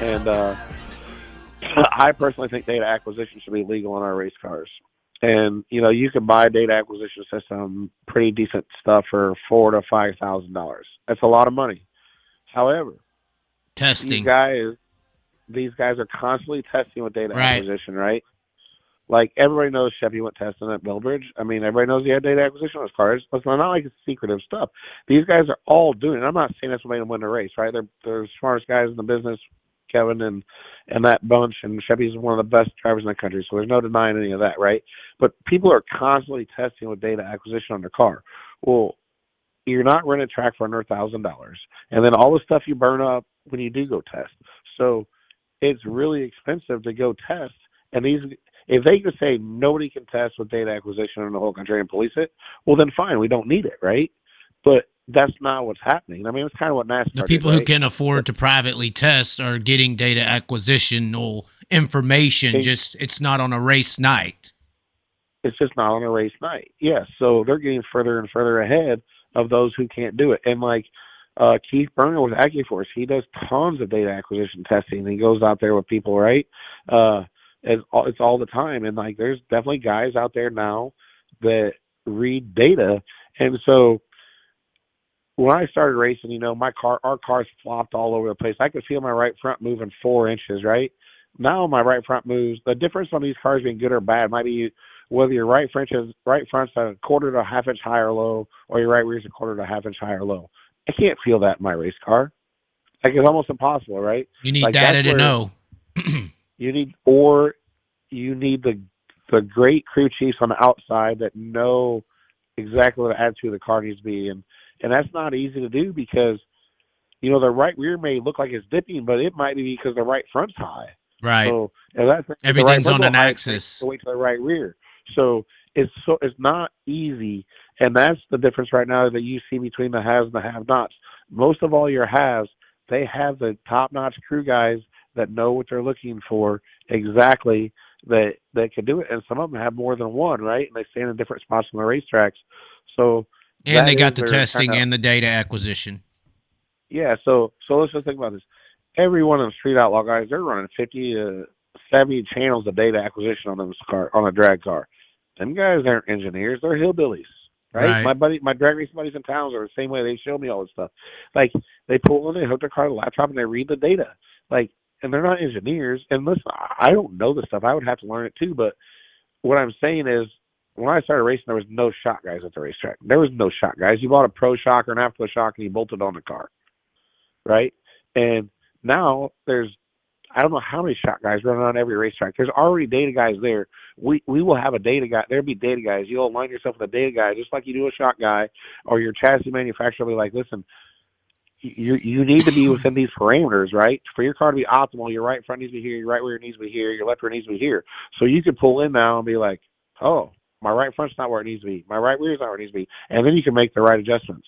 And I personally think data acquisition should be legal on our race cars. And you can buy a data acquisition system, pretty decent stuff for $4,000 to $5,000. That's a lot of money. However, testing. These guys are constantly testing with data Right. acquisition, right? Like everybody knows Chevy went testing at Millbridge. I mean, everybody knows he had data acquisition on his cars. It's not like it's secretive stuff. These guys are all doing it. I'm not saying that's what made them win the race, right? They're the smartest guys in the business, Kevin and that bunch, and Chevy's one of the best drivers in the country, so there's no denying any of that, right? But people are constantly testing with data acquisition on their car. Well, you're not renting a track for under $1,000, and then all the stuff you burn up when you do go test. So it's really expensive to go test, and if they could say nobody can test with data acquisition in the whole country and police it, well, then fine, we don't need it, right? But that's not what's happening. I mean, it's kind of what NASCAR The people did, who right? can afford to privately test are getting data acquisitional information. Just it's not on a race night. It's just not on a race night. Yes, so they're getting further and further ahead of those who can't do it. And like Keith Berger with AccuForce, he does tons of data acquisition testing. He goes out there with people, right? It's all the time. And like there's definitely guys out there now that read data. And so when I started racing, our cars flopped all over the place. I could feel my right front moving 4 inches, right? Now my right front moves. The difference on these cars being good or bad might be whether your right front's a quarter to a half inch high or low, or your right rear's a quarter to a half inch high or low. I can't feel that in my race car. Like it's almost impossible, right? You need data to know. You need the great crew chiefs on the outside that know exactly what the attitude of the car needs to be, and that's not easy to do because the right rear may look like it's dipping, but it might be because the right front's high. Right. So everything's on an axis. Wait to the right rear. So it's not easy, and that's the difference right now that you see between the haves and the have-nots. Most of all your haves, they have the top-notch crew guys that know what they're looking for exactly, that can do it, and some of them have more than one, right? And they stand in different spots on the racetracks. So and they got the testing and the data acquisition. Yeah, so let's just think about this. Every one of them street outlaw guys, they're running 50 to 70 channels of data acquisition on a drag car. Them guys aren't engineers; they're hillbillies, right? My drag racing buddies in towns are the same way. They show me all this stuff. Like they pull in, they hook their car to the laptop, and they read the data. Like, and they're not engineers. And listen, I don't know this stuff. I would have to learn it too. But what I'm saying is, when I started racing, there was no shock guys at the racetrack. There was no shock guys. You bought a pro shock or an after shock, and you bolted on the car, right? And now I don't know how many shot guys running on every racetrack. There's already data guys there. We will have a data guy. There'll be data guys. You'll align yourself with a data guy just like you do a shot guy, or your chassis manufacturer will be like, listen, you need to be within these parameters, right? For your car to be optimal, your right front needs to be here, your right rear needs to be here, your left rear needs to be here. So you could pull in now and be like, oh, my right front's not where it needs to be. My right rear's not where it needs to be. And then you can make the right adjustments.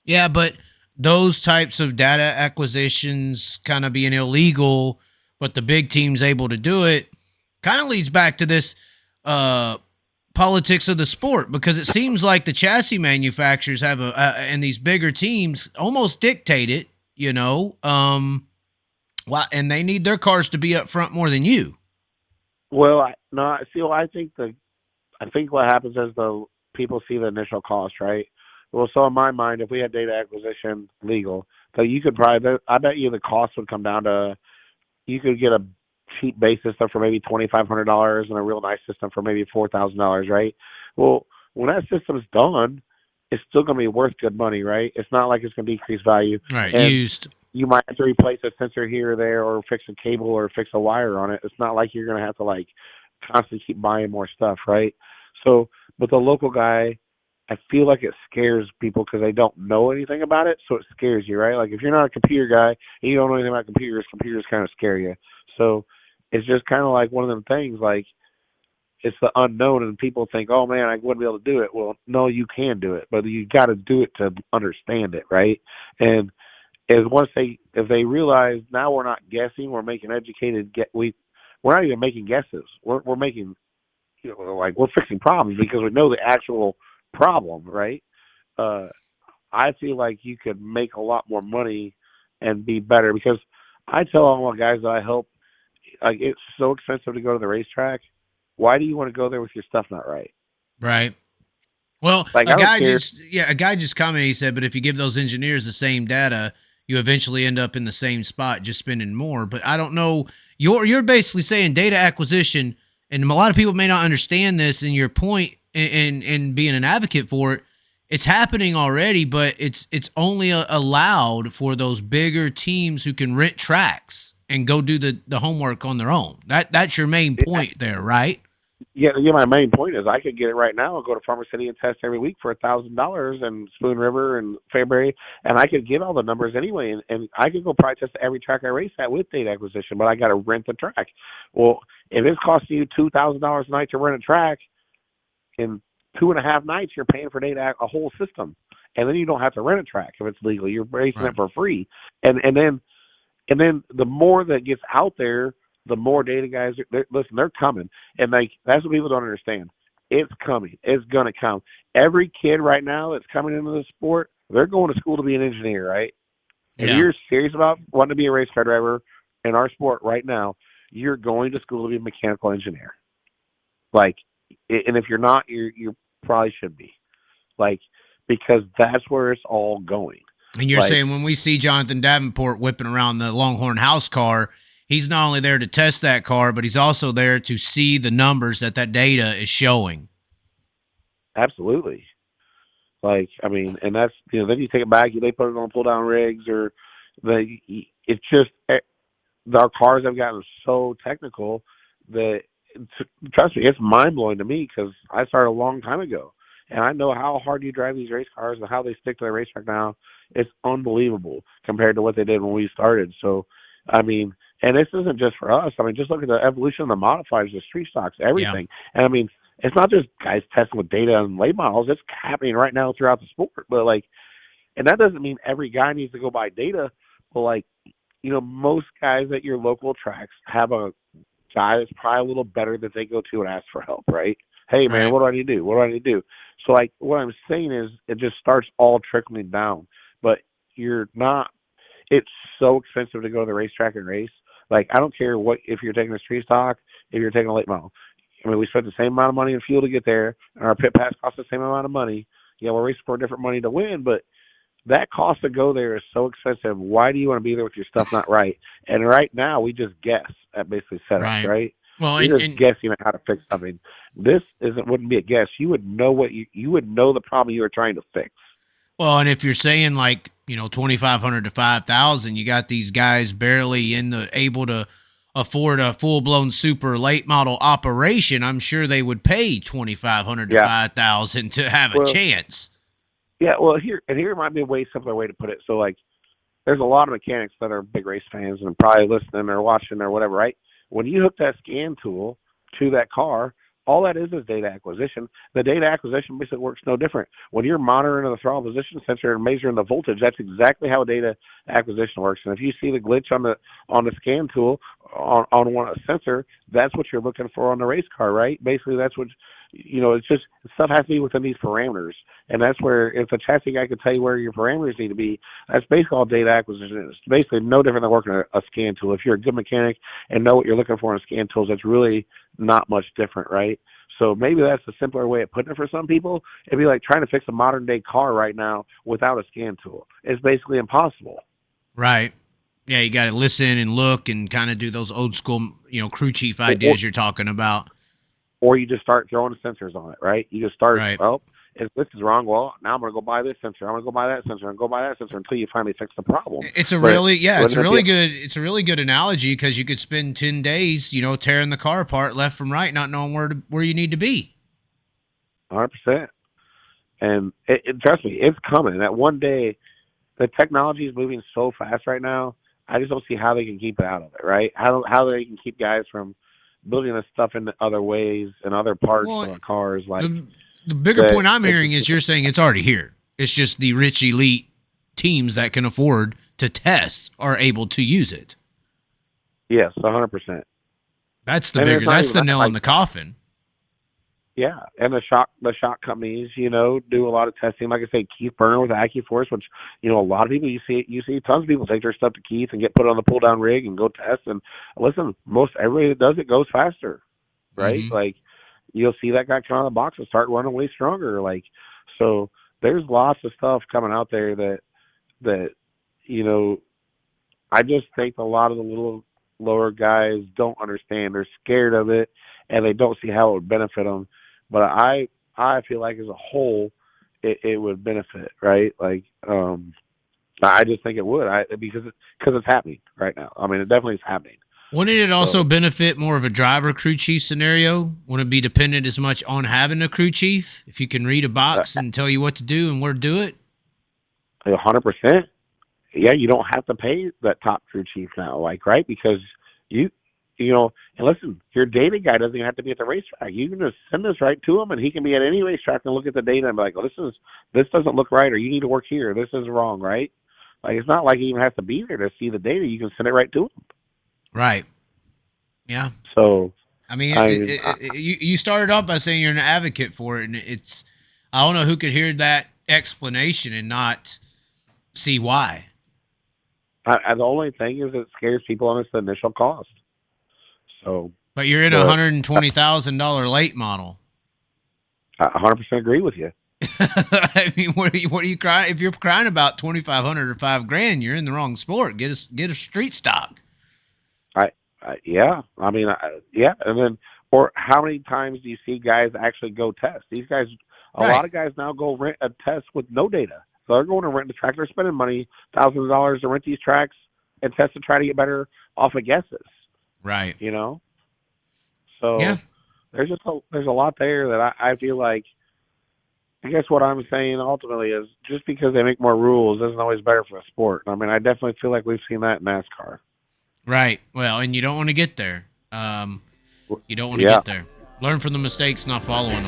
Yeah, but those types of data acquisitions kind of being illegal, but the big team's able to do it, kind of leads back to this politics of the sport, because it seems like the chassis manufacturers have and these bigger teams almost dictate it, and they need their cars to be up front more than you. Well, I think what happens is the people see the initial cost, right? Well, so in my mind, if we had data acquisition legal, so you could probably, I bet you the cost would come down to, you could get a cheap base system for maybe $2,500 and a real nice system for maybe $4,000, right? Well, when that system's done, it's still going to be worth good money, right? It's not like it's going to decrease value. Right, and used. You might have to replace a sensor here or there, or fix a cable or fix a wire on it. It's not like you're going to have to constantly keep buying more stuff, right? So, but the local guy, I feel like it scares people because they don't know anything about it, so it scares you, right? Like if you're not a computer guy and you don't know anything about computers kind of scare you. So it's just kind of like one of them things, like it's the unknown, and people think, oh man, I wouldn't be able to do it. Well, no, you can do it, but you got to do it to understand it, right? And if they realize now we're not guessing, we're making educated we're not even making guesses. We're making, we're fixing problems because we know the actual problem, right? I feel like you could make a lot more money and be better, because I tell all my guys that I help, like, it's so expensive to go to the racetrack. Why do you want to go there with your stuff not right? Right. Well, Like, I don't care. a guy just commented. He said, "But if you give those engineers the same data, you eventually end up in the same spot, just spending more." But I don't know. You're basically saying data acquisition, and a lot of people may not understand this. And your point in being an advocate for it, it's happening already, but it's only allowed for those bigger teams who can rent tracks and go do the homework on their own. That's your main point there, right? Yeah, my main point is I could get it right now and go to Farmer City and test every week for $1,000 and Spoon River and Fairbury, and I could get all the numbers anyway, and I could go probably test every track I race at with data acquisition, but I got to rent the track. Well, if it's costing you $2,000 a night to rent a track, in 2.5 nights you're paying for data a whole system, and then you don't have to rent a track if it's legal. You're racing it for free, and then the more that gets out there, the more data guys, they're coming. And that's what people don't understand. It's coming. It's going to come. Every kid right now that's coming into the sport, they're going to school to be an engineer, right? If you're serious about wanting to be a race car driver in our sport right now, you're going to school to be a mechanical engineer. Like, and if you're not, you probably should be. Like, because that's where it's all going. And you're saying when we see Jonathan Davenport whipping around the Longhorn house car, he's not only there to test that car, but he's also there to see the numbers that data is showing. Absolutely. Like, I mean, and that's, then you take it back, they put it on pull down rigs, or it's just, our cars have gotten so technical that, trust me, it's mind blowing to me, because I started a long time ago. And I know how hard you drive these race cars and how they stick to the racetrack now. It's unbelievable compared to what they did when we started. So, I mean, and this isn't just for us. I mean, just look at the evolution of the modifiers, the street stocks, everything. Yeah. And, I mean, it's not just guys testing with data and late models. It's happening right now throughout the sport. But, and that doesn't mean every guy needs to go buy data. But, most guys at your local tracks have a guy that's probably a little better that they go to and ask for help, right? Hey, man, what do I need to do? What do I need to do? So, what I'm saying is it just starts all trickling down. But you're not – it's so expensive to go to the racetrack and race. I don't care if you're taking a street stock, if you're taking a late model. I mean, we spent the same amount of money in fuel to get there, and our pit pass costs the same amount of money. Yeah, we're racing for different money to win, but that cost to go there is so expensive. Why do you want to be there with your stuff not right? And right now, we just guess at basically setups, right? Well, you're just guessing at how to fix something. This wouldn't be a guess. You would know you would know the problem you were trying to fix. Well, and if you're saying 2,500 to 5,000, you got these guys barely able to afford a full blown super late model operation. I'm sure they would pay 2,500 to 5,000 to have a chance. Yeah, well, here might be a way simpler way to put it. So there's a lot of mechanics that are big race fans and probably listening or watching or whatever, right? When you hook that scan tool to that car, all that is data acquisition. The data acquisition basically works no different. When you're monitoring the throttle position sensor and measuring the voltage, that's exactly how data acquisition works. And if you see the glitch on the scan tool on one sensor, that's what you're looking for on the race car, right? Basically, that's what it's just stuff has to be within these parameters. And that's where if the chassis guy can tell you where your parameters need to be, that's basically all data acquisition is. Basically no different than working a scan tool. If you're a good mechanic and know what you're looking for in scan tools, that's really not much different, right? So maybe that's a simpler way of putting it for some people. It'd be like trying to fix a modern day car right now without a scan tool. It's basically impossible. Right. Yeah, you got to listen and look and kind of do those old school, crew chief ideas you're talking about. Or you just start throwing the sensors on it, right? You just start, right. Well, if this is wrong, well, now I'm going to go buy this sensor. I'm going to go buy that sensor and go buy that sensor until you finally fix the problem. It's a really good analogy because you could spend 10 days, tearing the car apart left from right, not knowing where you need to be. 100%. And trust me, it's coming. That one day, the technology is moving so fast right now. I just don't see how they can keep it out of it, right? How they can keep guys from building this stuff in other ways and other parts of the cars. The bigger point I'm hearing is you're saying it's already here. It's just the rich elite teams that can afford to test are able to use it. Yes, 100%. That's the nail in the coffin. Yeah, and the shock companies, do a lot of testing. Like I say, Keith Burner with AccuForce, which a lot of people you see tons of people take their stuff to Keith and get put on the pull down rig and go test. And listen, most everybody that does it goes faster, right? Mm-hmm. Like you'll see that guy come out of the box and start running way stronger. Like so, there's lots of stuff coming out there that I just think a lot of the little lower guys don't understand. They're scared of it, and they don't see how it would benefit them. But I feel like as a whole, it would benefit, right? Like, I just think it would, because it's happening right now. I mean, it definitely is happening. Wouldn't it also benefit more of a driver crew chief scenario? Wouldn't it be dependent as much on having a crew chief if you can read a box and tell you what to do and where to do it? 100%. Yeah, you don't have to pay that top crew chief now, like, right? Because and listen, your data guy doesn't even have to be at the racetrack. You can just send this right to him, and he can be at any racetrack and look at the data and be like, "Oh, this doesn't look right," or "You need to work here. This is wrong," right? Like it's not like he even has to be there to see the data. You can send it right to him. Right. Yeah. So, I mean, you started off by saying you're an advocate for it, and I don't know who could hear that explanation and not see why. The only thing is it scares people on its initial cost. So, but you're in a $120,000 late model. I 100% agree with you. I mean, what are you crying? If you're crying about $2,500 or $5,000, you're in the wrong sport. Get a street stock. Yeah. I mean, yeah. And then, or how many times do you see guys actually go test? These guys, a lot of guys now go rent a test with no data. So they're going to rent the track. They're spending money, thousands of dollars to rent these tracks and test to try to get better off of guesses. Right. So yeah. there's a lot there that I feel like. I guess what I'm saying ultimately is just because they make more rules isn't always better for the sport. I mean, I definitely feel like we've seen that in NASCAR. Right. Well, and you don't want to get there. You don't want to get there. Learn from the mistakes, not following them.